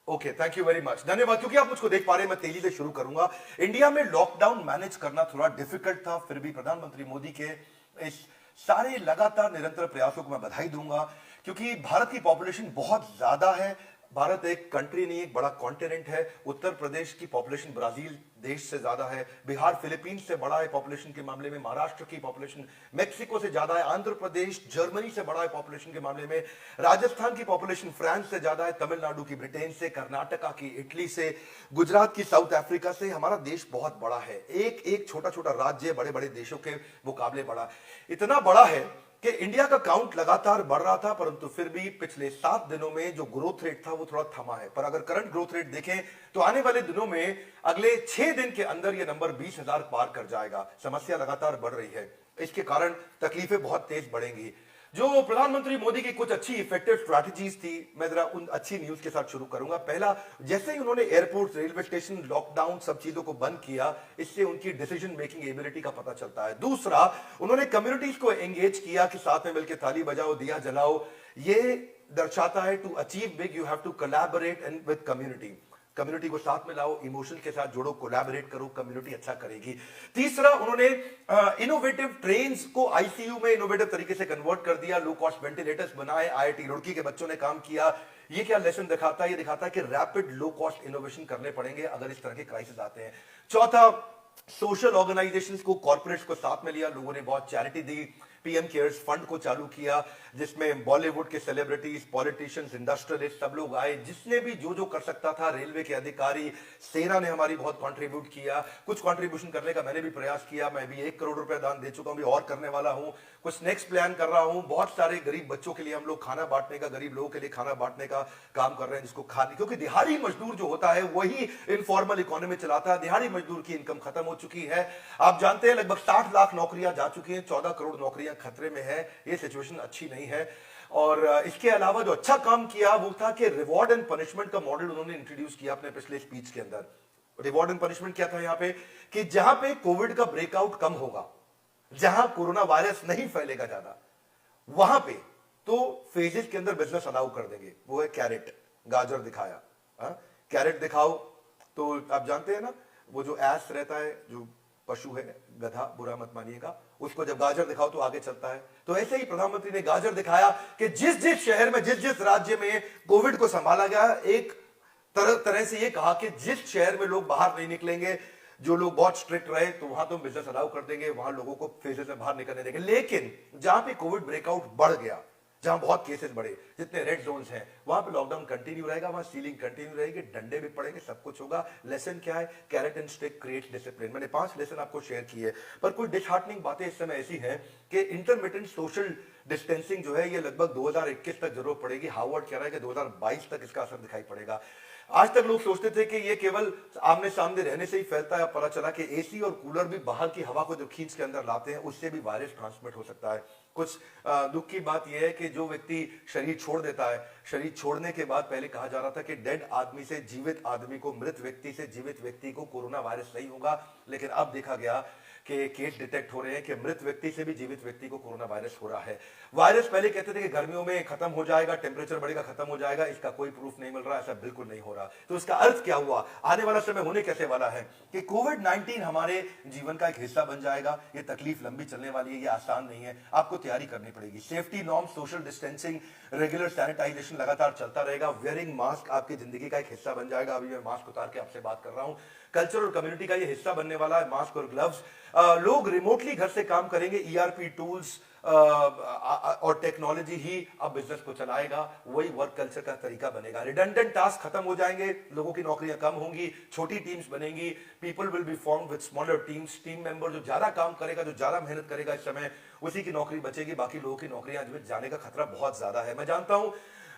Okay, thank you very much, धन्यवाद। क्योंकि आप मुझको देख पा रहे हैं, मैं तेजी से शुरू करूंगा। इंडिया में लॉकडाउन मैनेज करना थोड़ा डिफिकल्ट था, फिर भी प्रधानमंत्री मोदी के इस सारे लगातार निरंतर प्रयासों को मैं बधाई दूंगा, क्योंकि भारत की पॉपुलेशन बहुत ज्यादा है। भारत एक कंट्री नहीं, एक बड़ा कॉन्टिनेंट है। उत्तर प्रदेश की पॉपुलेशन ब्राजील देश से ज्यादा है, बिहार फिलीपींस से बड़ा है पॉपुलेशन के मामले में, महाराष्ट्र की पॉपुलेशन मेक्सिको से ज्यादा है, आंध्र प्रदेश जर्मनी से बड़ा है पॉपुलेशन के मामले में, राजस्थान की पॉपुलेशन फ्रांस से ज्यादा है, तमिलनाडु की ब्रिटेन से, कर्नाटका की इटली से, गुजरात की साउथ अफ्रीका से। हमारा देश बहुत बड़ा है, एक एक छोटा छोटा राज्य बड़े बड़े देशों के मुकाबले बड़ा, इतना बड़ा है कि इंडिया का काउंट लगातार बढ़ रहा था, परंतु फिर भी पिछले 7 दिनों में जो ग्रोथ रेट था वो थोड़ा थमा है। पर अगर करंट ग्रोथ रेट देखें तो आने वाले दिनों में अगले 6 दिन के अंदर ये नंबर 20,000 पार कर जाएगा। समस्या लगातार बढ़ रही है, इसके कारण तकलीफें बहुत तेज बढ़ेंगी। जो प्रधानमंत्री मोदी की कुछ अच्छी इफेक्टिव स्ट्रैटेजीज थी, मैं जरा उन अच्छी न्यूज के साथ शुरू करूंगा। पहला, जैसे ही उन्होंने एयरपोर्ट, रेलवे स्टेशन, लॉकडाउन, सब चीजों को बंद किया, इससे उनकी डिसीजन मेकिंग एबिलिटी का पता चलता है। दूसरा, उन्होंने कम्युनिटीज को एंगेज किया कि साथ में मिलकर थाली बजाओ, दिया जलाओ। ये दर्शाता है to achieve big you have to collaborate and with community. Community को साथ में लाओ, इमोशन के साथ जोड़ो, कोलैबोरेट करो, कम्युनिटी अच्छा करेगी। तीसरा, उन्होंने इनोवेटिव ट्रेन्स को आईसीयू में इनोवेटिव तरीके से कन्वर्ट कर दिया, लो कॉस्ट वेंटिलेटर्स बनाए, आईआईटी रुड़की के बच्चों ने काम किया। ये क्या लेसन दिखाता है? ये दिखाता है कि रैपिड लो कॉस्ट इनोवेशन करने पड़ेंगे अगर इस तरह के क्राइसिस आते हैं। चौथा, सोशल ऑर्गेनाइजेशंस को, कॉर्पोरेट्स को साथ में लिया, लोगों ने बहुत चैरिटी दी, पीएम केयर्स फंड को चालू किया, जिसमें बॉलीवुड के सेलिब्रिटीज, पॉलिटिशियंस, इंडस्ट्रियलिस्ट सब लोग आए, जिसने भी जो जो कर सकता था, रेलवे के अधिकारी, सेना ने हमारी बहुत कंट्रीब्यूट किया। कुछ कंट्रीब्यूशन करने का मैंने भी प्रयास किया, मैं भी 1 करोड़ रुपए दान दे चुका हूं, भी और करने वाला हूं, कुछ नेक्स्ट प्लान कर रहा हूं। बहुत सारे गरीब बच्चों के लिए हम लोग खाना बांटने का, गरीब लोगों के लिए खाना बांटने का काम कर रहे हैं, जिसको खाने, क्योंकि दिहाड़ी मजदूर जो होता है वही इनफॉर्मल इकोनॉमी चलाता है। दिहाड़ी मजदूर की इनकम खत्म हो चुकी है, आप जानते हैं, लगभग 60 लाख नौकरियां जा चुकी हैं, 14 करोड़ नौकरियां खतरे में है। ये सिचुएशन अच्छी नहीं है। और इसके अलावा जो अच्छा काम किया वो था कि रिवॉर्ड एंड पनिशमेंट का मॉडल उन्होंने इंट्रोड्यूस किया अपने पिछले स्पीच के अंदर। रिवॉर्ड एंड पनिशमेंट क्या था यहां पे, कि जहां पे कोविड का ब्रेकआउट कम होगा, जहां कोरोना वायरस नहीं फैलेगा ज्यादा, वहां पे तो फेजेस के अंदर बिजनेस अलाउ कर देंगे। वो है कैरेट, गाजर दिखाया, कैरेट दिखाओ। तो आप जानते हैं ना, वो जो एस रहता है, जो पशु है, गधा, बुरा मत मानिएगा, उसको जब गाजर दिखाओ तो आगे चलता है। तो ऐसे ही प्रधानमंत्री ने गाजर दिखाया कि जिस जिस शहर में, जिस जिस राज्य में कोविड को संभाला गया, एक तरह से ये कहा कि जिस शहर में लोग बाहर नहीं निकलेंगे, जो लोग बहुत स्ट्रिक्ट रहे, तो वहां तो बिजनेस अलाउ कर देंगे, वहां लोगों को फेजेस में बाहर निकलने देंगे। लेकिन जहां पे कोविड ब्रेकआउट बढ़ गया, जहां बहुत केसेस बढ़े, जितने रेड जोन्स हैं, वहां पे लॉकडाउन कंटिन्यू रहेगा, वहां सीलिंग कंटिन्यू रहेगी, डंडे भी पड़ेंगे, सब कुछ होगा। लेसन क्या है? Carrot and stick creates discipline. मैंने 5 लेसन आपको शेयर किए, पर कुछ डिसहार्टनिंग बातें इस समय ऐसी हैं कि इंटरमिटेंट सोशल डिस्टेंसिंग जो है, ये लगभग 2021 तक जरूरत पड़ेगी। हार्वर्ड कह रहा है कि 2022 तक इसका असर दिखाई पड़ेगा। आज तक लोग सोचते थे कि ये केवल आमने सामने रहने से ही फैलता है, पता चला कि एसी और कूलर भी बाहर की हवा को जो खींच के अंदर लाते हैं, उससे भी वायरस ट्रांसमिट हो सकता है। कुछ दुख की बात यह है कि जो व्यक्ति शरीर छोड़ देता है, शरीर छोड़ने के बाद, पहले कहा जा रहा था कि डेड आदमी से जीवित आदमी को, मृत व्यक्ति से जीवित व्यक्ति को कोरोना वायरस नहीं होगा, लेकिन अब देखा गया कि केस डिटेक्ट हो रहे हैं कि मृत व्यक्ति से भी जीवित व्यक्ति को कोरोना वायरस हो रहा है। वायरस पहले कहते थे कि गर्मियों में खत्म हो जाएगा, टेम्परेचर बढ़ेगा, खत्म हो जाएगा, इसका कोई प्रूफ नहीं मिल रहा, ऐसा बिल्कुल नहीं हो रहा। तो इसका अर्थ क्या हुआ, आने वाला समय होने कैसे वाला है कि कोविड-19 हमारे जीवन का एक हिस्सा बन जाएगा। ये तकलीफ लंबी चलने वाली है, ये आसान नहीं है, आपको तैयारी करनी पड़ेगी। Safety norm, social distancing, regular sanitization लगातार चलता रहेगा। वेयरिंग मास्क आपकी जिंदगी का एक हिस्सा बन जाएगा। अभी मैं मास्क उतार के आपसे बात कर रहा हूं। कल्चर और कम्युनिटी का ये हिस्सा बनने वाला है, मास्क और ग्लव्स। लोग रिमोटली घर से काम करेंगे, ईआरपी टूल्स और टेक्नोलॉजी ही अब बिजनेस को चलाएगा, वही वर्क कल्चर का तरीका बनेगा। रिडंडेंट टास्क खत्म हो जाएंगे, लोगों की नौकरियां कम होंगी, छोटी टीम्स बनेंगी, people will be formed with smaller teams. Team member जो ज्यादा काम करेगा, जो ज्यादा मेहनत करेगा इस समय, उसी की नौकरी बचेगी, बाकी लोगों की नौकरियां जाने का खतरा बहुत ज्यादा है। मैं जानता हूं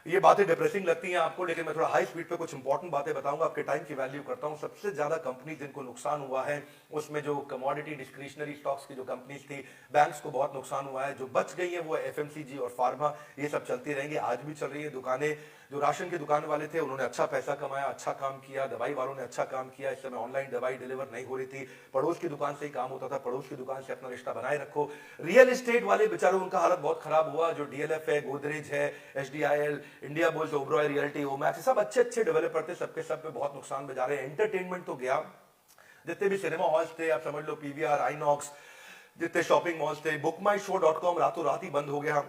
ये बातें डिप्रेसिंग लगती हैं आपको, लेकिन मैं थोड़ा हाई स्पीड पे कुछ इंपॉर्टेंट बातें बताऊंगा, आपके टाइम की वैल्यू करता हूं। सबसे ज्यादा कंपनी जिनको नुकसान हुआ है, उसमें जो कमोडिटी डिस्क्रिशनरी स्टॉक्स की जो कंपनीज थी, बैंक्स को बहुत नुकसान हुआ है। जो बच गई है वो एफएमसीजी और फार्मा, ये सब चलती रहेंगी, आज भी चल रही है दुकानें। जो राशन की दुकान वाले थे उन्होंने अच्छा पैसा कमाया, अच्छा काम किया, दवाई वालों ने अच्छा काम किया। इस समय ऑनलाइन दवाई डिलीवर नहीं हो रही थी, पड़ोस की दुकान से ही काम होता था, पड़ोस की दुकान से अपना रिश्ता बनाए रखो। रियल एस्टेट वाले बेचारों, उनका हालत बहुत खराब हुआ। जो डीएलएफ है, गोदरेज है, HDIL, India bulls, Oberoi realty, Omaxe, सब अच्छे अच्छे डेवलपर थे, सबके सब पे बहुत नुकसान में जा रहे हैं। एंटरटेनमेंट तो गया, जितने भी सिनेमा हॉल्स थे, आप समझ लो पीवीआर, आईनॉक्स, जितने शॉपिंग मॉल्स थे, bookmyshow.com रातों रात ही बंद हो गया।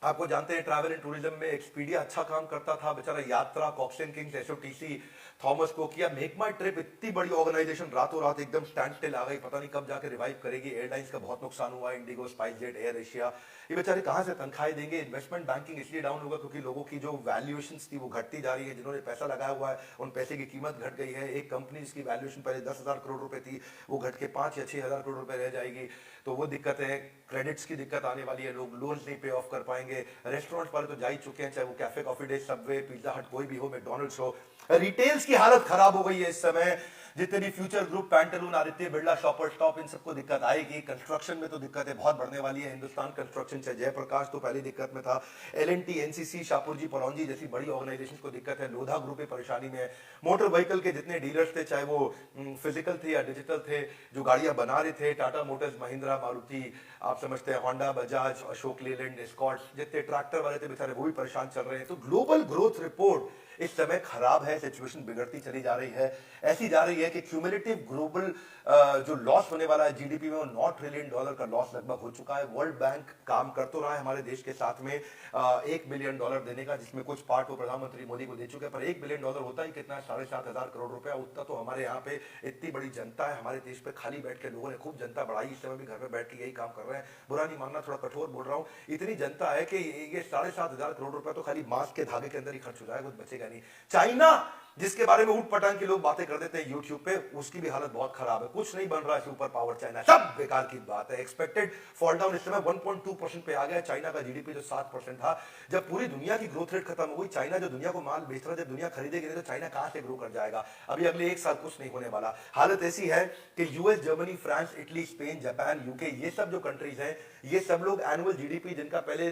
आपको जानते हैं ट्रैवल एंड टूरिज्म में एक्सपीडिया अच्छा काम करता था, बेचारा Yatra, Cox and Kings, SOTC, Thomas Cook या मेक माई ट्रिप, इतनी बड़ी ऑर्गेनाइजेशन रातों रात एकदम स्टैंड स्टिल आ गई, पता नहीं कब जाके रिवाइव करेगी। एयरलाइंस का बहुत नुकसान हुआ, इंडिगो, स्पाइसजेट, एयर एशिया, ये बेचारे कहां से तनख्वाहें देंगे। इन्वेस्टमेंट बैंकिंग इसलिए डाउन होगा क्योंकि लोगों की जो वैल्यूएशन थी वो घटती जा रही है, जिन्होंने पैसा लगाया हुआ है उन पैसे की कीमत घट गई है। एक कंपनी जिसकी वैल्यूएशन पहले 10,000 करोड़ रुपए थी, वो घट के 5 या 6,000 करोड़ रुपए रह जाएगी। तो वो दिक्कत है, क्रेडिट्स की दिक्कत आने वाली है, लोग लोन नहीं पे ऑफ कर पाएंगे। रेस्टोरेंट वाले तो जा ही चुके हैं, चाहे वो cafe coffee day, Subway, pizza हट, कोई भी हो, मैकडॉनल्ड्स हो। रिटेल्स की हालत खराब हो गई है इस समय। जितने भी Future Group, Pantaloon, Aditya Birla, Shopper Stop, इन सबको दिक्कत आएगी। कंस्ट्रक्शन में तो दिक्कतें बहुत बढ़ने वाली है। हिंदुस्तान कंस्ट्रक्शन से जयप्रकाश तो पहली दिक्कत में था, एलएनटी, एनसीसी, शाहपुरजी, परौंजी जैसी बड़ी ऑर्गेनाइजेशन को दिक्कत है। लोधा ग्रुप परेशानी में है। मोटर व्हीकल के जितने डीलर्स थे, चाहे वो फिजिकल थे या डिजिटल थे, जो गाड़ियां बना रहे थे, टाटा मोटर्स, महिंद्रा, मारुति, आप समझते हैं होंडा, बजाज, अशोक लेलैंड, एस्कॉर्ट्स, जितने ट्रैक्टर वाले थे बेचारे वो भी परेशान चल रहे हैं। तो ग्लोबल ग्रोथ रिपोर्ट इस समय खराब है, सिचुएशन बिगड़ती चली जा रही है। ऐसी जा रही है कि क्यूमुलेटिव ग्लोबल जो लॉस होने वाला है जीडीपी में, वो $9 ट्रिलियन का लॉस लगभग हो चुका है। वर्ल्ड बैंक काम कर तो रहा है हमारे देश के साथ में $1 बिलियन देने का, जिसमें कुछ पार्ट वो प्रधानमंत्री मोदी को दे चुके हैं, पर $1 बिलियन होता ही कितना है, 7,500 करोड़ रुपया। उतना तो हमारे यहाँ पे इतनी बड़ी जनता है, हमारे देश पे खाली बैठ के लोगों ने खूब जनता बढ़ाई, इस समय भी घर पे बैठ के यही काम कर रहे हैं। बुरा नहीं मानना, थोड़ा कठोर बोल रहा हूँ। इतनी जनता है कि ये 7,500 करोड़ रुपया तो खाली मास्क के धागे के अंदर ही खर्च हो जाएगा, कुछ बचेगा नहीं। चाइना, जिसके बारे में ऊट पटांग के लोग बातें कर देते हैं यूट्यूब पे, उसकी भी हालत बहुत खराब है। कुछ नहीं बन रहा है सुपर पावर चाइना, सब बेकार की बात है। एक्सपेक्टेड फॉल डाउन इस समय 1.2% पे आ गया। चाइना का जीडीपी जो 7% था, जब पूरी दुनिया की ग्रोथ रेट खत्म हो गई, चाइना जो दुनिया को माल बेच रहा है, जब दुनिया खरीदेगी नहीं तो चाइना कहां से ग्रो कर जाएगा। अभी अगले 1 साल कुछ नहीं होने वाला। हालत ऐसी है कि US, Germany, France, Italy, Spain, Japan, UK, ये सब जो कंट्रीज हैं, ये सब लोग एनुअल जीडीपी जिनका पहले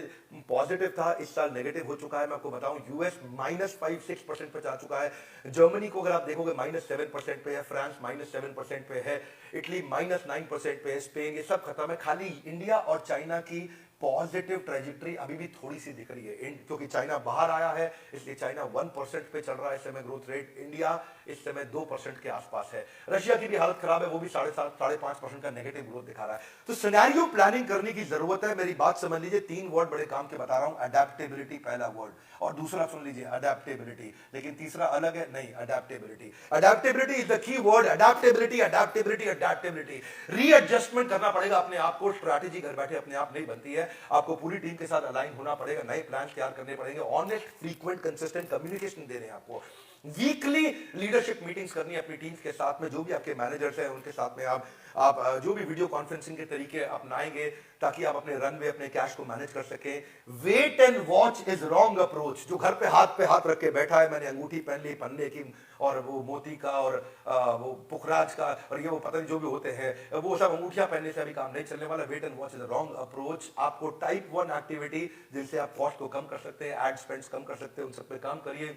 पॉजिटिव था, इस साल नेगेटिव हो चुका है। मैं आपको बताऊं, यूएस -5-6% पे जा चुका है। जर्मनी को अगर आप देखोगे -7% पे है, फ्रांस -7% पे है, इटली -9% पे है, स्पेन, ये सब खत्म है। खाली इंडिया और चाइना की पॉजिटिव ट्रेजेक्टरी अभी भी थोड़ी सी दिख रही है, क्योंकि चाइना बाहर आया है, इसलिए चाइना 1% पे चल रहा है इस समय ग्रोथ रेट। इंडिया इस समय 2% के आसपास है। रशिया की भी हालत खराब है, वो भी 7.5-5% का नेगेटिव ग्रोथ दिखा रहा है। तो सिनेरियो प्लानिंग करने की जरूरत है। मेरी बात समझ लीजिए, 3 वर्ड बड़े काम के बता रहा हूं। अडेप्टेबिलिटी पहला वर्ड, और दूसरा सुन लीजिए, अडेप्टेबिलिटी, लेकिन तीसरा अलग है, नहीं, adaptability. Adaptability is the key word. Adaptability, adaptability, adaptability. Readjustment करना पड़ेगा अपने आप को। स्ट्रैटेजी घर बैठे अपने आप नहीं बनती है, आपको पूरी टीम के साथ अलाइन होना पड़ेगा, नए प्लान तैयार करने पड़ेंगे, ऑनेस्ट, फ्रीक्वेंट, कंसिस्टेंट कम्युनिकेशन देने हैं आपको। वीकली लीडरशिप मीटिंग्स करनी है अपनी टीम्स के साथ में, जो भी आपके मैनेजर्स हैं उनके साथ में आप जो भी वीडियो कॉन्फ्रेंसिंग के तरीके अपनाएंगे, ताकि आप अपने रनवे, अपने कैश को मैनेज कर सकें। Wait and watch is wrong approach. जो घर पे हाथ रख के बैठा है, मैंने अंगूठी पहन ली, पन्ने की, और वो मोती का, और वो पुखराज का, और ये वो पता नहीं जो भी होते हैं, वो सब अंगूठियां पहनने से अभी काम नहीं चलने वाला। Wait and watch is wrong approach. आपको टाइप 1 एक्टिविटी, जिनसे आप कॉस्ट को कम कर सकते हैं, एड स्पेंड्स कम कर सकते हैं, उन सब पे काम करिए।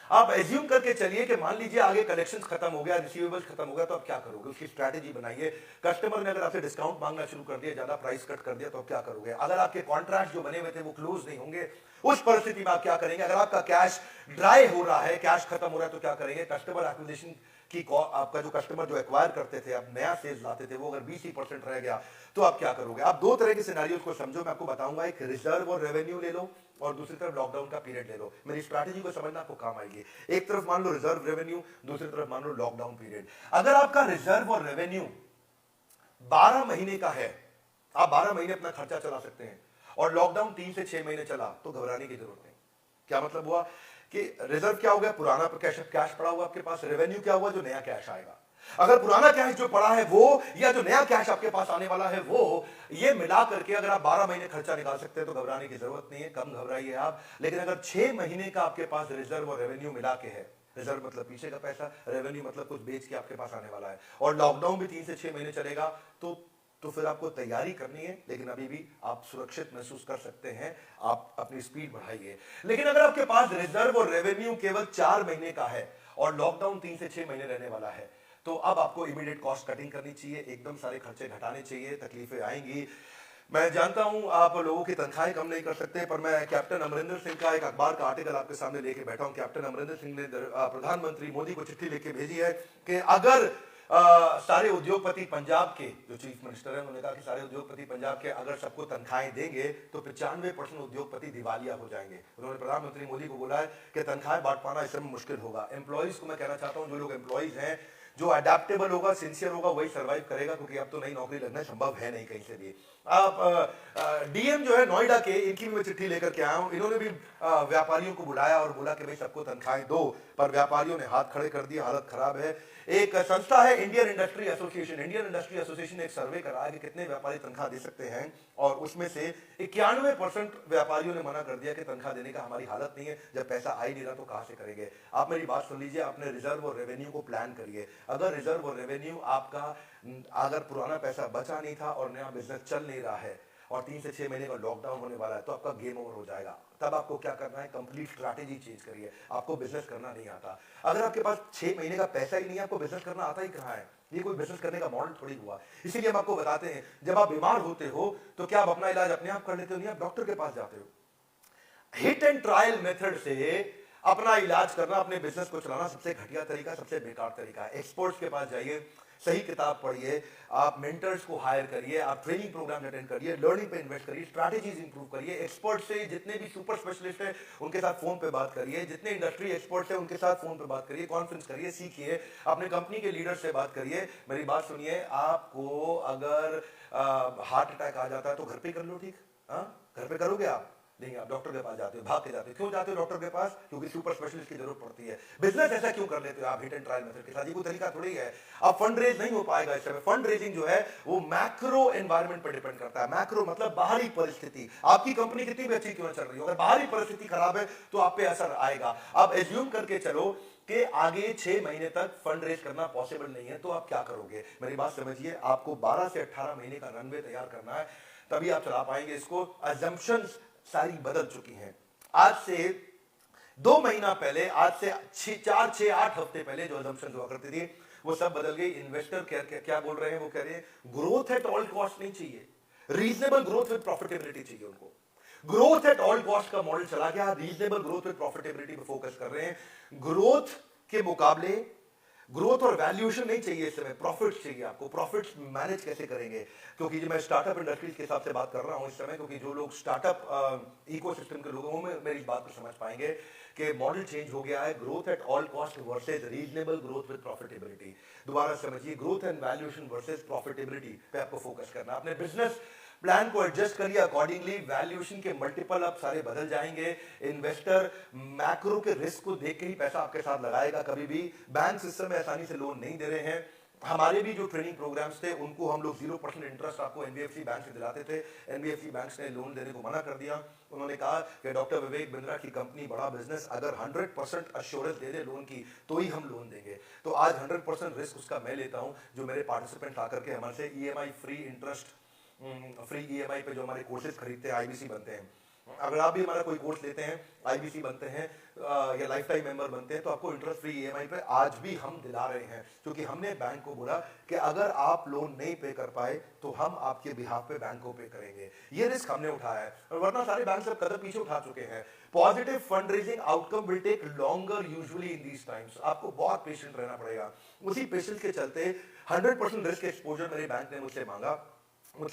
आप एज्यूम करके चलिए कि मान लीजिए आगे कलेक्शंस खत्म हो गया, रिसीवेबल्स खत्म हो गया, तो आप क्या करोगे, उसकी स्ट्रैटेजी बनाइए। कस्टमर ने अगर आपसे डिस्काउंट मांगना शुरू कर दिया, ज्यादा प्राइस कट कर दिया, तो आप क्या करोगे। अगर आपके कॉन्ट्रैक्ट जो बने हुए थे वो क्लोज नहीं होंगे, उस परिस्थिति में आप क्या करेंगे। अगर आपका कैश ड्राई हो रहा है, कैश खत्म हो रहा है, तो क्या करेंगे। कस्टमर एक्विजिशन की, आपका जो कस्टमर जो एक्वायर करते थे, आप नया सेल्स लाते थे, वो अगर 20% रह गया, तो आप क्या करोगे। आप 2 तरह के सिनेरियोस को समझो, मैं आपको बताऊंगा। एक रिजर्व और रेवेन्यू ले लो, और दूसरी तरफ लॉकडाउन का पीरियड ले लो। मेरी स्ट्रैटेजी को समझना आपको काम आएगी। एक तरफ मान लो रिजर्व रेवेन्यू, दूसरी तरफ मान लो लॉकडाउन पीरियड। अगर आपका रिजर्व और रेवेन्यू 12 महीने का है, आप 12 महीने अपना खर्चा चला सकते हैं, और लॉकडाउन 3 से 6 महीने चला, तो घबराने की जरूरत नहीं। क्या मतलब हुआ कि रिजर्व क्या हो गया, पुराना कैश पड़ा हुआ आपके पास। रेवेन्यू क्या हुआ, जो नया कैश आएगा। अगर पुराना कैश जो पड़ा है वो, या जो नया कैश आपके पास आने वाला है वो, ये मिला करके अगर आप 12 महीने खर्चा निकाल सकते हैं, तो घबराने की जरूरत नहीं है, कम घबराइए आप। लेकिन अगर 6 महीने का आपके पास रिजर्व और रेवेन्यू मिला के है, रिजर्व मतलब पीछे का पैसा, रेवेन्यू मतलब कुछ बेच के आपके पास आने वाला है, और लॉकडाउन भी 3 से 6 महीने चलेगा, तो तो फिर आपको तैयारी करनी है, लेकिन अभी भी आप सुरक्षित महसूस कर सकते हैं, आप अपनी स्पीड बढ़ाइए। लेकिन अगर आपके पास रिजर्व और रेवेन्यू केवल 4 महीने का है और लॉकडाउन 3 से 6 महीने रहने वाला है, तो अब आपको इमीडिएट कॉस्ट कटिंग करनी चाहिए, एकदम सारे खर्चे घटाने चाहिए, तकलीफें आएंगी। मैं जानता हूं आप लोगों की तनख्वाहें कम नहीं कर सकते, पर मैं कैप्टन अमरिंदर सिंह का एक अखबार का आर्टिकल आपके सामने लेके बैठा हूं। कैप्टन अमरिंदर सिंह ने प्रधानमंत्री मोदी को चिट्ठी लिख के भेजी है कि अगर सारे उद्योगपति पंजाब के जो चीफ मिनिस्टर हैं, उन्होंने कहा कि सारे उद्योगपति पंजाब के अगर सबको तनख्वाहें देंगे तो 95% उद्योगपति दिवालिया हो जाएंगे। उन्होंने प्रधानमंत्री मोदी को बोला है कि तनख्वाहें बांट पाना इस समय मुश्किल होगा। एम्प्लॉइज को मैं कहना चाहता हूं, जो लोग एम्प्लॉइज हैं, जो अडेप्टेबल होगा, सिंसियर होगा, वही सर्वाइव करेगा, क्योंकि अब तो नई नौकरी लगना संभव है नहीं कहीं से भी। आप डीएम जो है नोएडा के, इनकी भी मैं चिट्ठी लेकर के आया हूं। इन्होंने भी व्यापारियों को बुलाया और बोला कि भाई सबको तनख्वाहें दो, पर व्यापारियों ने हाथ खड़े कर दिए, हालत खराब है। एक संस्था है Indian industry association, Indian industry association ने एक सर्वे करा है कि कितने व्यापारी तनख्वाह दे सकते हैं, और उसमें से 91% व्यापारियों ने मना कर दिया कि तनख्वाह देने का हमारी हालत नहीं है, जब पैसा आ ही नहीं रहा तो कहां से करेंगे। आप मेरी बात सुन लीजिए, अपने रिजर्व और रेवेन्यू को प्लान करिए। अगर रिजर्व और रेवेन्यू आपका, अगर पुराना पैसा बचा नहीं था और नया बिजनेस चल नहीं रहा है और 3 से 6 महीने का लॉकडाउन होने वाला है, तो आपका गेम ओवर हो जाएगा। तब आपको क्या करना है, कंप्लीट स्ट्रैटेजी चेंज करिए। आपको बिजनेस करना नहीं आता, अगर आपके पास 6 महीने का पैसा ही नहीं है, आपको बिजनेस करना आता ही कहां है? ये कोई बिजनेस करने का मॉडल थोड़ी हुआ। इसीलिए हम आपको बताते हैं, जब आप बीमार होते हो तो क्या आप अपना इलाज अपने आप कर लेते हो? नहीं, आप डॉक्टर के पास जाते हो। हिट एंड ट्रायल मेथड से अपना इलाज करना, अपने बिजनेस को चलाना सबसे घटिया तरीका, सबसे बेकार तरीका है। एक्सपर्ट्स के पास जाइए, सही किताब पढ़िए, आप मेंटर्स को हायर करिए, आप ट्रेनिंग प्रोग्राम अटेंड करिए, लर्निंग पे इन्वेस्ट करिए, स्ट्रैटेजीज इंप्रूव करिए। एक्सपर्ट से, जितने भी सुपर स्पेशलिस्ट हैं उनके साथ फोन पे बात करिए, जितने इंडस्ट्री एक्सपर्ट्स हैं उनके साथ फोन पे बात करिए, कॉन्फ्रेंस करिए, सीखिए, अपने कंपनी के लीडर से बात करिए। मेरी बात सुनिए, आपको अगर हार्ट अटैक आ जाता है तो घर पे कर लो, ठीक? घर पे करोगे आप? नहीं, आप डॉक्टर के पास जाते हो, भाग के जाते हो। क्यों जाते हो डॉक्टर के पास? क्योंकि सुपर स्पेशलिस्ट की जरूरत पड़ती है। बिजनेस ऐसा क्यों कर लेते हो आप हिट एंड ट्रायल मेथड के साथ? ये कोई तरीका थोड़ी है। अब फंड रेज नहीं हो पाएगा इस समय। फंड रेजिंग जो है वो मैक्रो एनवायरनमेंट पर डिपेंड करता है। मैक्रो मतलब बाहरी परिस्थिति। आपकी कंपनी कितनी भी अच्छी क्यों चल रही हो, अगर बाहरी परिस्थिति खराब है तो आप पे असर आएगा। आप एज्यूम करके चलो कि आगे 6 महीने तक फंड रेज करना पॉसिबल नहीं है, तो आप क्या करोगे? मेरी बात समझिए, आपको 12 से 18 महीने का रनवे तैयार करना है, तभी आप चला पाएंगे इसको। अजम्पशंस सारी बदल चुकी हैं। आज से 2 महीना पहले, आज से 4, 6, 8 हफ्ते पहले जो अजम्पशंस हुआ करती थी, वो सब बदल गई। इन्वेस्टर क्या बोल रहे हैं? वो कह रहे हैं ग्रोथ एट ऑल कॉस्ट नहीं चाहिए, रीजनेबल ग्रोथ विद प्रॉफिटेबिलिटी चाहिए उनको। ग्रोथ एट ऑल कॉस्ट का मॉडल चला गया, रीजनेबल ग्रोथ विद प्रॉफिटेबिलिटी पे फोकस कर रहे हैं। ग्रोथ के मुकाबले ग्रोथ और वैल्यूएशन नहीं चाहिए इस समय, प्रॉफिट्स चाहिए आपको। प्रॉफिट्स मैनेज कैसे करेंगे? क्योंकि मैं स्टार्टअप इंडस्ट्रीज के हिसाब से बात कर रहा हूं इस समय, क्योंकि जो लोग स्टार्टअप इकोसिस्टम के लोग हैं वो मेरी इस बात को समझ पाएंगे कि मॉडल चेंज हो गया है। Growth at all cost versus reasonable growth with profitability. दोबारा समझिए, growth and valuation versus profitability पे आपको फोकस करना। अपने बिजनेस प्लान को एडजस्ट करिए अकॉर्डिंगली। वैल्यूएशन के मल्टीपल अब सारे बदल जाएंगे। इन्वेस्टर मैक्रो के रिस्क को देख के ही पैसा आपके साथ लगाएगा कभी भी। बैंक सिस्टम में आसानी से लोन नहीं दे रहे हैं। हमारे भी जो ट्रेनिंग प्रोग्राम्स थे उनको हम लोग 0% इंटरेस्ट आपको एनबीएफसी बैंक से दिलाते थे। एनबीएफसी बैंक ने लोन देने को मना कर दिया। उन्होंने कहा कि डॉक्टर विवेक बिंद्रा की कंपनी, बड़ा बिजनेस, अगर 100% अश्योरेंस दे दे लोन की तो ही हम लोन देंगे। तो आज 100% रिस्क उसका मैं लेता हूं। जो मेरे पार्टिसिपेंट आकर के हमारे से EMI free interest, free EMI पे जो हमारे कोर्सेज खरीदते हैं, आईबीसी बनते हैं। अगर आप भी हमारा कोई कोर्स लेते हैं, आईबीसी बनते हैं या लाइफ टाइम मेंबर बनते हैं, तो आपको इंटरेस्ट फ्री ईएमआई पे आज भी हम दिला रहे हैं। क्योंकि हमने बैंक को बोला कि अगर आप लोन नहीं पे कर पाए तो हम आपके बिहाफ पे बैंक को पे करेंगे। ये रिस्क हमने उठाया है, और वरना सारे बैंक सब कदम पीछे उठा चुके हैं। Positive fund raising outcome will take longer usually in these times. आपको बहुत पेशेंट रहना पड़ेगा। उसी पेशेंस के चलते 100% रिस्क एक्सपोजर मेरे बैंक ने मुझसे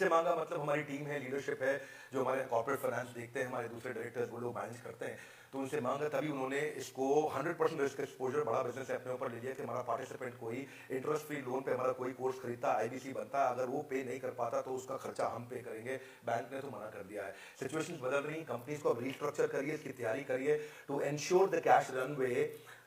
मांगा मतलब हमारी टीम है, लीडरशिप है, जो हमारे कॉर्पोरेट फाइनेंस देखते हैं, हमारे दूसरे डायरेक्टर्स, वो लोग मैनेज करते हैं, तो उनसे मांगा, तभी उन्होंने इसको 100% रिस्क एक्सपोजर, बड़ा बिजनेस है, अपने ऊपर ले लिया कि हमारा पार्टिसिपेंट कोई इंटरेस्ट फ्री लोन पे हमारा कोई कोर्स खरीदता, आईबीसी बनता, अगर वो पे नहीं कर पाता तो उसका खर्चा हम पे करेंगे। बैंक ने तो मना कर दिया है। सिचुएशंस बदल रही, कंपनीज को अब रीस्ट्रक्चर करिए, इसकी तैयारी करिए to ensure the cash runway.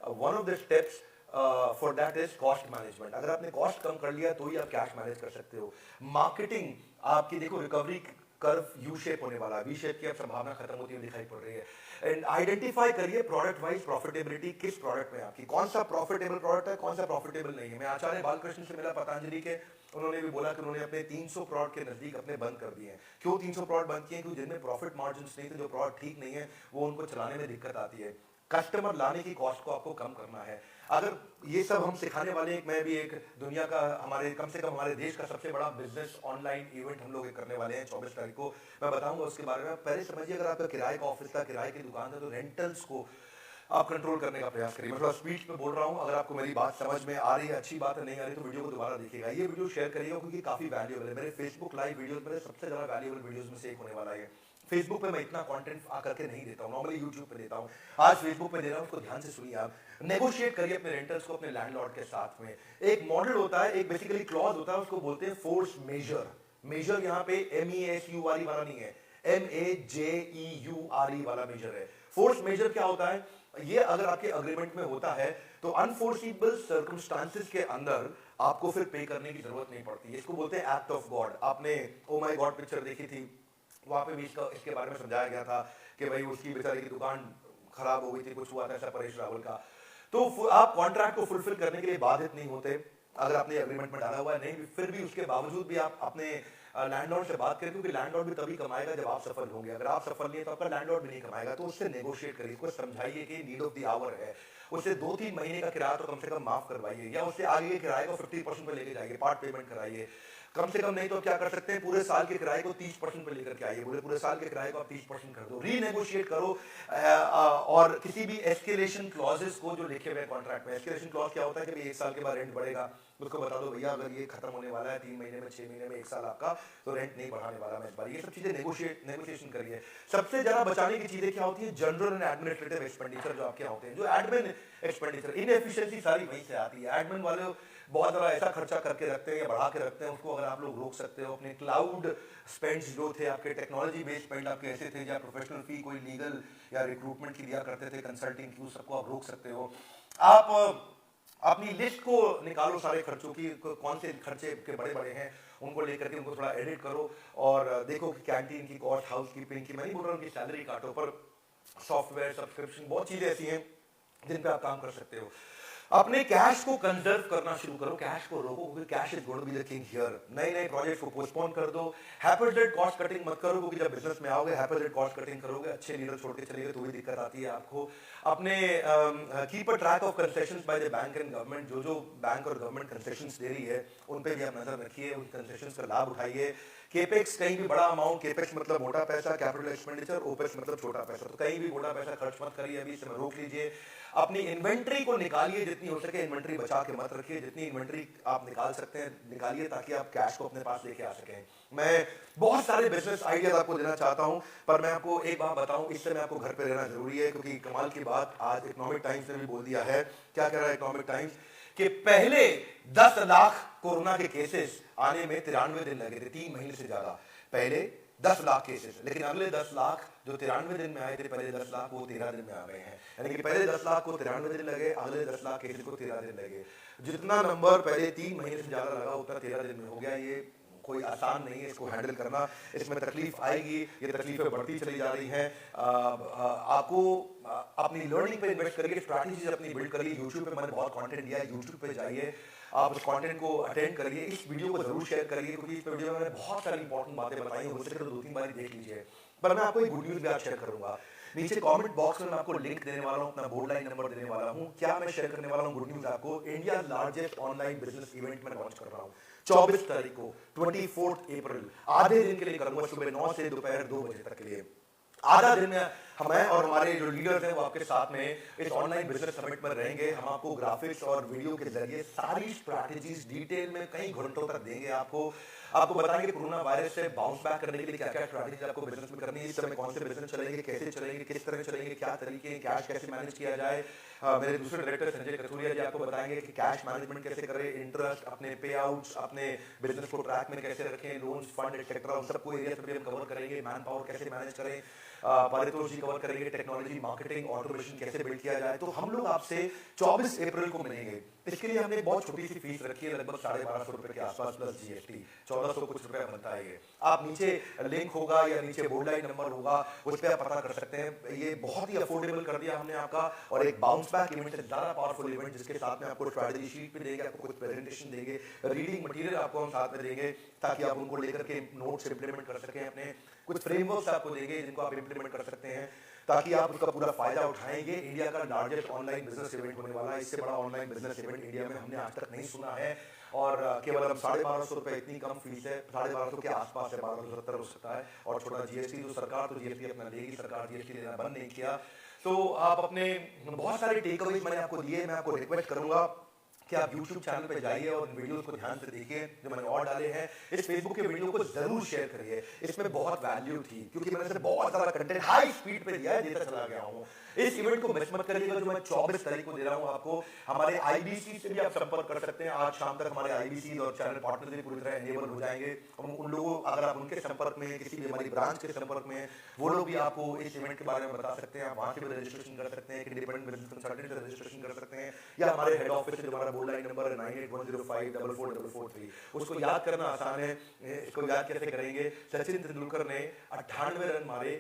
One of the steps for that is cost management. अगर आपने कॉस्ट कम कर लिया तो ही आप कैश मैनेज कर सकते हो। मार्केटिंग आपकी, देखो, रिकवरी कर्व यू शेप होने वाला है, वी शेप की अब संभावना खत्म होती हुई दिखाई पड़ रही है। एंड आइडेंटिफाई करिए प्रोडक्ट वाइज प्रॉफिटेबिलिटी किस प्रोडक्ट में आपकी, कौन सा प्रॉफिटेबल प्रोडक्ट है, कौन सा प्रॉफिटेबल नहीं है। मैं आचार्य बालकृष्ण से मिला पतंजलि के, उन्होंने भी बोला कि उन्होंने अपने 300 प्रोडक्ट के नजदीक अपने बंद कर दिए हैं। क्यों 300 प्रोडक्ट बंद किए? क्योंकि जिनमें प्रॉफिट मार्जिन नहीं थे, जो प्रोडक्ट ठीक नहीं है, वो उनको चलाने में दिक्कत आती है। कस्टमर लाने की कॉस्ट को आपको कम करना है। अगर ये सब हम सिखाने वाले हैं, मैं भी एक दुनिया का, हमारे कम से कम हमारे देश का सबसे बड़ा बिजनेस ऑनलाइन इवेंट हम लोग करने वाले हैं 24 तारीख को, मैं बताऊंगा उसके बारे में। पहले समझिए, अगर आपका किराए का ऑफिस था, किराए की दुकान था, तो रेंटल्स को आप कंट्रोल करने का प्रयास करिए। मैं थोड़ा स्पीड में बोल रहा हूँ, अगर आपको मेरी बात समझ में आ रही है, अच्छी बात है, नहीं आ रही तो वीडियो को दोबारा देखिएगा। ये वीडियो शेयर करिएगा क्योंकि काफी वैल्यूएबल है। मेरे फेसबुक लाइव वीडियोस में सबसे ज्यादा वैल्यूएबल वीडियोस में से एक होने वाला है। फेसबुक पे मैं इतना कंटेंट आकर के नहीं देता हूँ, नॉर्मली यूट्यूब पे देता हूँ, आज फेसबुक पे दे रहा हूँ, उसको ध्यान से सुनिए। आप नेगोशिएट करिए अपने रेंटर्स को, अपने लैंडलॉर्ड के साथ में। एक मॉडल होता है, एक बेसिकली क्लॉज होता है, उसको बोलते हैं फोर्स मेजर। मेजर यहाँ पे MESURE वाला नहीं है, MEJEURE वाला मेजर है। फोर्स मेजर क्या होता है? ये अगर आपके अग्रीमेंट में होता है तो अनफोर्सिबल सर्कमस्टांसेस के अंदर आपको फिर पे करने की जरूरत नहीं पड़ती है। इसको बोलते हैं एक्ट ऑफ गॉड। आपने ओ माय गॉड पिक्चर देखी थी, वहां पे भी इसके बारे में समझाया गया था कि भाई उसकी बेचारे की दुकान खराब हो गई थी, कुछ हुआ था ऐसा परेश रावल का। तो आप कॉन्ट्रैक्ट को फुलफिल करने के लिए बाधित नहीं होते अगर आपने एग्रीमेंट में डाला हुआ है। नहीं, फिर भी उसके बावजूद भी आप अपने लैंडलॉर्ड से बात करें, क्योंकि लैंडलॉर्ड भी तभी कमाएगा जब आप सफल होंगे। अगर आप सफल नहीं है तो आपका लैंडलॉर्ड भी नहीं कमाएगा। तो उससे नेगोशिएट करिए, उसको समझाइए कि नीड ऑफ द आवर है, उससे 2-3 महीने का किराया तो कम से कम माफ करवाइए, या उससे आगे के किराए को 50% पे लेके जाइए, पार्ट पेमेंट कराइए। कम से कम नहीं तो क्या कर सकते हैं, पूरे साल के किराए को 30% पे लेकर के आइए, पूरे साल के किराए को आप 30% कर दो, रीनेगोशिएट करो। और किसी भी एस्केलेशन क्लॉजेस को जो लिखे हुए कॉन्ट्रैक्ट में, एस्केलेशन क्लॉज क्या होता है कि 1 साल के बाद रेंट बढ़ेगा, उसको बता दो भैया अगर ये खत्म होने वाला है 3 महीने में, 6 महीने में, 1 साल आपका, तो रेंट नहीं बढ़ाने वाला मैं इस बार। ये सब चीजें नेगोशिएशन करिए। सबसे ज्यादा बचाने की चीजें क्या होती है? जनरल एंड एडमिनिस्ट्रेटिव एक्सपेंडिचर जो आपके होते हैं, जो एडमिन एक्सपेंडिचर, इनएफिशिएंसी सारी वहीं से आती है। एडमिन वाले बहुत ज्यादा ऐसा खर्चा करके रखते हैं या बढ़ा के रखते हैं, उसको अगर आप लोग रोक सकते हो। अपने क्लाउड स्पेंड्स जो थे आपके, टेक्नोलॉजी बेस्ड स्पेंड आपके ऐसे थे, या प्रोफेशनल फी कोई लीगल या रिक्रूटमेंट की दिया करते थे, कंसल्टिंग की, सबको आप रोक सकते हो। आप अपनी लिस्ट को निकालो सारे खर्चों की, कौन से खर्चे के बड़े बड़े हैं उनको लेकर के उनको थोड़ा एडिट करो, और देखो कि कैंटीन की कॉस्ट, हाउस कीपिंग की, मैं नहीं बोल रहा हूँ कि सैलरी काटो, पर सॉफ्टवेयर सब्सक्रिप्शन, बहुत चीजें ऐसी हैं जिन पे आप काम कर सकते हो। अपने कैश को कंजर्व करना शुरू करो, कैश को रोको, क्योंकि cash is going to be the king here. नए नए प्रोजेक्ट को पोस्टपोन कर दो, हैपेटेड कॉस्ट कटिंग मत करो, क्योंकि जब बिजनेस में आओगे हैपेटेड कॉस्ट कटिंग करोगे, अच्छे लीडर छोड़ के चलेंगे तो भी दिक्कत आती है आपको। अपने keep a track of concessions by the bank and government, जो बैंक और गवर्नमेंट कंसेशंस दे रही है उन पे भी आप नजर रखिए, उन कंसेशंस का लाभ उठाइए। केपेक्स, कहीं भी बड़ा अमाउंट, केपेक्स मतलब मोटा पैसा, कैपिटल एक्सपेंडिचर, ओपेक्स मतलब छोटा पैसा, तो कहीं भी मोटा पैसा खर्च मत करिए, अभी समय रोक लीजिए। अपनी इन्वेंट्री को निकालिए, जितनी हो सके इन्वेंट्री बचा के मत रखिए, जितनी इन्वेंट्री आप निकाल सकते हैं निकालिए, ताकि आप कैश को अपने पास लेके आ सकें। मैं बहुत सारे बिजनेस आइडियाज आपको देना चाहता हूं, पर मैं आपको एक बात बताऊं, इस समय आपको घर पे रहना जरूरी है, क्योंकि कमाल की बात आज इकोनॉमिक टाइम्स ने भी बोल दिया है। क्या कह रहा है इकोनॉमिक टाइम्स? कि पहले 10 लाख कोरोना के केसेस आने में 93 दिन लगे थे, 3 महीने से ज्यादा। पहले 10 लाख केसेस, लेकिन अगले 10 लाख जो 93 दिन में आए थे, पहले 10 लाख वो 13 दिन में आ गए हैं। यानी कि पहले 10 लाख को 93 दिन लगे, अगले 10 लाख केसेस को 13 दिन लगे। जितना नंबर पहले 3 महीने से ज्यादा लगा, उतना 13 दिन में हो गया। ये कोई आसान नहीं है इसको हैंडल करना, इसमें तकलीफ आएगी, ये तकलीफें बढ़ती चली जा रही हैं। आपको अपनी लर्निंग पे इन्वेस्ट करिए, स्ट्रैटेजीज अपनी बिल्ड करिए। यूट्यूब पे मैंने बहुत कंटेंट दिया है, यूट्यूब पे जाइए, आप उस कंटेंट को अटेंड करिए, इस वीडियो को जरूर शेयर करिए, क्योंकि इस वीडियो में मैंने बहुत सारी इंपॉर्टेंट बातें बताई हैं, हो सके तो 2-3 बार देख लीजिए। पर मैं आपको एक गुड न्यूज भी आज शेयर करूंगा। नीचे कमेंट बॉक्स में मैं आपको लिंक देने वाला हूं, अपना बोर्ड लाइन नंबर देने वाला हूं। क्या मैं शेयर करने वाला हूं गुड न्यूज आपको? India largest online business event में लॉन्च कर रहा हूं 24 तारीख को, 24 अप्रैल। आधे दिन के लिए करूंगा, सुबह 9 से दोपहर 2 बजे तक के लिए। आधा दिन में हमें और हमारे जो लीडर्स हैं वो आपके साथ में इस ऑनलाइन बिजनेस समिट में रहेंगे। हम आपको ग्राफिक्स और वीडियो के जरिए सारी स्ट्रैटेजीज डिटेल में कई घंटों तक देंगे। आपको बताएंगे कोरोना वायरस से बाउंस बैक करने के लिए क्या क्या स्ट्रैटेजी आपको बिजनेस में करनी है, इस समय कौन से बिजनेस चलेंगे, कैसे चलेंगे, किस तरह चलेंगे, क्या तरीके, कैश कैसे मैनेज किया जाए। मेरे दूसरे डायरेक्टर संजय कथुरिया जी आपको बताएंगे कि कैश मैनेजमेंट कैसे करें, इंटरेस्ट, अपने पे आउट्स, अपने बिजनेस को ट्रैक में कैसे रखें, लोन्स, फंड एक्सेट्रा, उन सबको एरिया पे हम कवर करेंगे। मैन पावर कैसे मैनेज करें, पारितोष जी कवर करेंगे टेक्नोलॉजी, मार्केटिंग, ऑटोमेशन कैसे बिल्ड किया जाए। तो हम लोग आपसे 24 अप्रैल को मिलेंगे। इसके लिए हमने एक बहुत छोटी सी फीस रखी है, लगभग 1250 रुपए के आसपास प्लस जीएसटी, 1400 कुछ रुपया बनता है ये। आप नीचे लिंक होगा या नीचे बोर्ड लाइन नंबर होगा, उस पर आप पता कर सकते हैं। ये बहुत ही अफोर्डेबल कर दिया हमने आपका, और एक बाउंस बैक इवेंट से ज्यादा पावरफुल इवेंट, जिसके साथ में आपको स्ट्रैटेजी शीट भी देंगे, आपको कुछ प्रेजेंटेशन देंगे, रीडिंग मटेरियल आपको हम साथ में देंगे, ताकि आप उनको लेकर के नोट्स इंप्लीमेंट कर सकें अपने। कुछ फ्रेमवर्क्स आपको देंगे जिनको आप इंप्लीमेंट कर सकते हैं, ताकि आप उसका पूरा फायदा उठाएंगे। इंडिया का लार्जेस्ट ऑनलाइन बिजनेस इवेंट होने वाला है। इससे बड़ा ऑनलाइन बिजनेस इवेंट इंडिया में हमने आज तक नहीं सुना है। और केवल हम 1250 रुपए, इतनी कम फीस है, 1250 के आसपास है, 1270 हो सकता है। और छोटा जीएसटी, तो सरकार तो जीएसटी अपना लेगी, सरकार जीएसटी देना बंद नहीं किया। तो आप अपने बहुत सारे टेक अवेज मैंने आपको दिए। मैं आपको रिक्वेस्ट करूंगा कि आप YouTube चैनल पे जाइए और वीडियोस को ध्यान से देखिए जो मैंने और डाले हैं। इस फेसबुक के वीडियो को जरूर शेयर करिए, इसमें बहुत वैल्यू थी, क्योंकि मैंने इसे बहुत सारा कंटेंट हाई स्पीड पे दिया है, देता चला गया हूँ। इस इवेंट को मिस मत करिएगा, जो मैं 24 तारीख को दे रहा हूँ आपको। हमारे आईबीसी से भी आप संपर्क कर सकते हैं। आज शाम तक हमारे आईबीसी और चैनल पार्टनर भी पूरी तरह एनेबल हो जाएंगे। उन लोगों, अगर आप उनके संपर्क में, किसी भी हमारी ब्रांच के संपर्क में, वो लोग भी आपको इस इवेंट के बारे में बता सकते हैं। आप वहां से भी रजिस्ट्रेशन कर सकते हैं, इंडिपेंडेंट बिजनेस कंसल्टेंट से रजिस्ट्रेशन कर सकते हैं, या हमारे हेड ऑफिस से हमारा बोर्ड लाइन नंबर है 9810544443। उसको याद करना आसान है। इसको याद कैसे करेंगे? सचिन तेंदुलकर ने 98 रन मारे,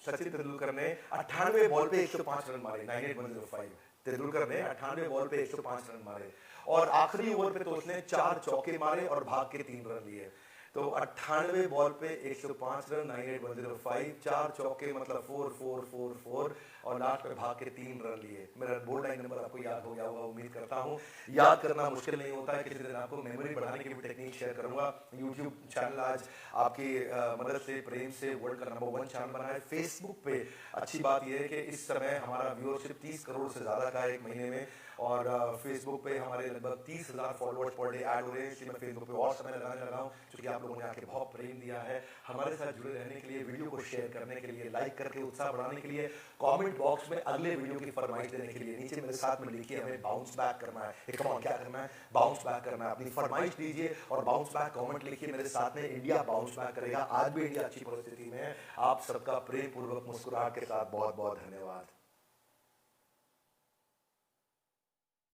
सचिन तेंदुलकर ने 98 बॉल पे 105 रन मारे, 981005। तेंदुलकर ने 98 बॉल पे 105 रन मारे, और आखिरी ओवर पे तो उसने 4 चौके मारे और भाग के 3 रन लिए। तो 98 बॉल पे 105 रन, 981005, 4 चौके मतलब 4 4 4 4, और लास्ट में भाग के 3 रन लिए। मेरा बोर्ड लाइन नंबर आपको याद हो गया होगा, उम्मीद करता हूँ। याद करना मुश्किल नहीं होता है। किसी दिन आपको मेमोरी बढ़ाने की भी टेक्निक शेयर करूंगा। यूट्यूब चैनल आज आपकी मदद से, प्रेम से वर्ल्ड का नंबर 1 चैनल बना है। फेसबुक पे अच्छी बात यह है कि इस समय हमारा व्यूअरशिप 30 करोड़ से ज्यादा का है एक महीने में, और फेसबुक पे हमारे लगभग 30,000 फॉलोअर्स पर डे ऐड हो रहे हैं। इसलिए मैं फेसबुक पे और समय लगाने लगा हूँ, क्योंकि आप लोगों ने आके बहुत प्रेम दिया है। हमारे साथ जुड़े रहने के लिए, वीडियो को शेयर करने के लिए, लाइक करके उत्साह बढ़ाने के लिए, कमेंट बॉक्स में अगले वीडियो की फरमाइश देने के लिए नीचे मेरे साथ में लिखिए, हमें बाउंस बैक करना है। कम ऑन, क्या करना है? बाउंस बैक करना है। अपनी फरमाइश दीजिए और बाउंस बैक कमेंट लिखिए मेरे साथ में। इंडिया बाउंस बैक करेगा। आज भी इंडिया अच्छी परिस्थिति में है। आप सबका प्रेम पूर्वक मुस्कुराहट के साथ बहुत बहुत धन्यवाद।